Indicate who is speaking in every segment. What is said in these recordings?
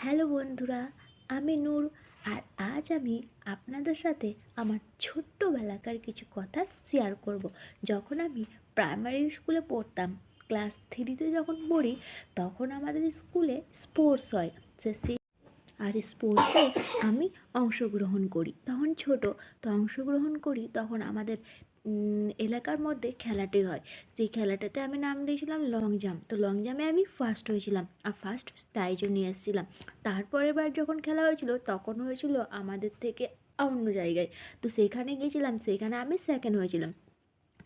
Speaker 1: Hello বন্ধুরা, আমি নূর। আর আজ আমি আপনাদের সাথে আমার ছোট্টবেলাকার কিছু কথা শেয়ার করব। যখন আমি প্রাইমারি স্কুলে পড়তাম, ক্লাস 3তে যখন পড়ি, তখন আমাদের স্কুলে স্পোর্টস হয়। সেই আর স্পোর্টসে আমি অংশগ্রহণ করি। তখন ছোট, তো অংশগ্রহণ করি তখন আমাদের এলাকার মধ্যে খেলাটি হয়। সেই খেলাটাতে আমি নাম দিয়েছিলাম লং জাম্প। তো লং জাম্পে আমি ফার্স্ট হয়েছিলাম আর ফার্স্ট প্রাইজও নিয়ে এসেছিলাম। তারপরের বার যখন খেলা হয়েছিল তখন হয়েছিল আমাদের থেকে অন্য জায়গায়। তো সেখানে গিয়েছিলাম, সেখানে আমি সেকেন্ড হয়েছিলাম।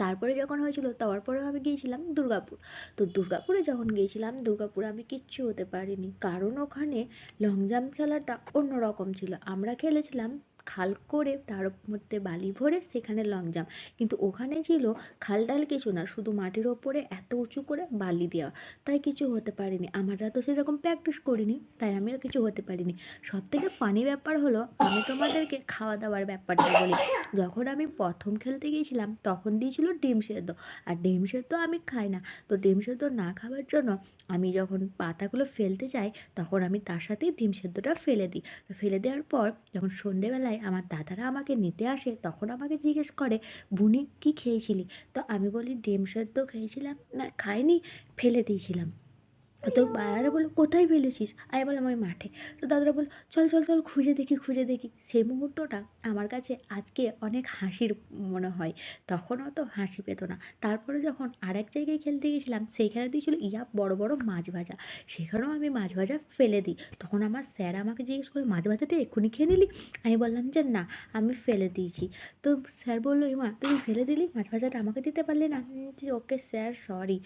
Speaker 1: তারপরে যখন হয়েছিল তারপরে আমি গিয়েছিলাম দুর্গাপুর। তো দুর্গাপুরে যখন গিয়েছিলাম, দুর্গাপুরে আমি কিচ্ছু হতে পারিনি, কারণ ওখানে লং জাম্প খেলাটা অন্য রকম ছিল। আমরা খেলেছিলাম খাল করে তার মধ্যে বালি ভরে সেখানে লং জাম্প, কিন্তু ওখানে ছিল খাল ডাল কিছু না, শুধু মাটির ওপরে এত উঁচু করে বালি দেওয়া। তাই কিছু হতে পারিনি, আমরা তো সেরকম প্র্যাকটিস করিনি, তাই আমিও কিছু হতে পারিনি। সব থেকে ফানি ব্যাপার হলো, আমি তোমাদেরকে খাওয়া দাওয়ার ব্যাপারটা বলি। যখন আমি প্রথম খেলতে গিয়েছিলাম তখন দিয়েছিল ডিম সেদ্ধ, আর ডিম সেদ্ধ আমি খাই না। তো ডিম সেদ্ধ না খাওয়ার জন্য আমি যখন পাতাগুলো ফেলতে যাই তখন আমি তার সাথেই ডিম সেদ্ধটা ফেলে দিই। তো ফেলে দেওয়ার পর যখন সন্ধেবেলায় আমার দাদারা আমাকে নিতে আসে তখন আমাকে জিজ্ঞেস করে, বুনি কি খেয়েছিলি? তো আমি বলি ডিম সেদ্ধ খেয়েছিলাম, না খাইনি, ফেলে দিয়েছিলাম। তো দাদারা বললো কোথায় ফেলেছিস? আমি বললাম ওই মাঠে। তো দাদারা বললো চল চল চল খুঁজে দেখি খুঁজে দেখি। সেই মুহূর্তটা আমার কাছে আজকে অনেক হাসির মনে হয়, তখন অত হাসি পেত না। তারপরে যখন আরেক জায়গায় খেলতে গেছিলাম, সেইখানে দিয়েছিল বড় বড় মাছ ভাজা। সেখানেও আমি মাছ ভাজা ফেলে দিই। তখন আমার স্যার আমাকে জিজ্ঞেস করে, মাছ ভাজাটা এক্ষুনি খেয়ে নিলি? আমি বললাম যে না, আমি ফেলে দিয়েছি। তো স্যার বললো, এমা তুমি ফেলে দিলি, মাছ ভাজাটা আমাকে দিতে পারলে না? যে ওকে স্যার, সরি।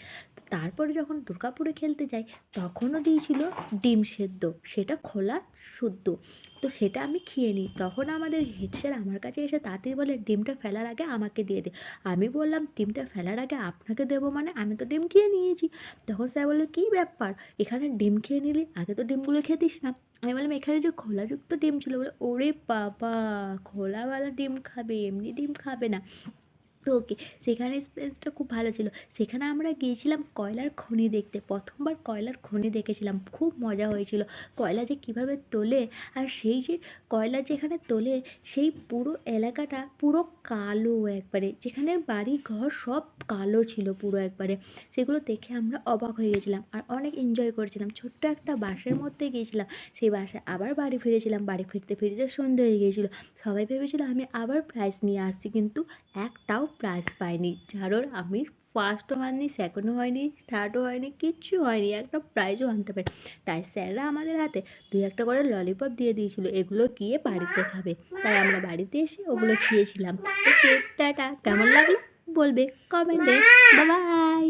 Speaker 1: তারপরে যখন দুর্গাপুরে খেলতে যাই তখনও দিয়েছিল ডিম সেদ্ধ, সেটা খোলা শুদ্ধ। তো সেটা আমি খেয়ে নিই। তখন আমাদের হেড স্যার আমার কাছে এসে তাড়াতাড়ি বলে, ডিমটা ফেলার আগে আমাকে দিয়ে দে। আমি বললাম ডিমটা ফেলার আগে আপনাকে দেবো মানে? আমি তো ডিম খেয়ে নিয়েছি। তখন স্যার বললো কী ব্যাপার, এখানে ডিম খেয়ে নিলি, আগে তো ডিমগুলো খেতিস না? আমি বললাম এখানে যে খোলাযুক্ত ডিম ছিল। বলে ওরে বাবা, খোলাওয়ালা ডিম খাবে, এমনি ডিম খাবে না। তো ওকে, সেখানে এক্সপিরিয়েন্সটা খুব ভালো ছিল। সেখানে আমরা গিয়েছিলাম কয়লার খনি দেখতে, প্রথমবার কয়লার খনি দেখেছিলাম, খুব মজা হয়েছিল। কয়লা যে কীভাবে তোলে, আর সেই যে কয়লা যেখানে তোলে সেই পুরো এলাকাটা পুরো কালো একবারে, যেখানে বাড়ি ঘর সব কালো ছিল পুরো একবারে। সেগুলো দেখে আমরা অবাক হয়ে গেছিলাম আর অনেক এনজয় করেছিলাম। ছোট্ট একটা বাসের মধ্যে গিয়েছিলাম, সেই বাসে আবার বাড়ি ফিরেছিলাম। বাড়ি ফিরতে ফিরতে সন্ধে হয়ে গিয়েছিল। সবাই ভেবেছিল আমি আবার প্রাইজ নিয়ে আসছি, কিন্তু একটাও প্রাইজ পাইনি। কারণ আমি ফার্স্টও হয়নি, সেকেন্ডও হয়নি, থার্ডও হয়নি, কিচ্ছু হয়নি, একটা প্রাইজও আনতে পারি। তাই স্যাররা আমাদের হাতে 2-1টা করে ললিপপ দিয়ে দিয়েছিল, এগুলো গিয়ে বাড়িতে খাবে। তাই আমরা বাড়িতে এসে ওগুলো খেয়েছিলাম। ওকে, টাটা। কেমন লাগলো বলবে কমেন্টে। Bye bye.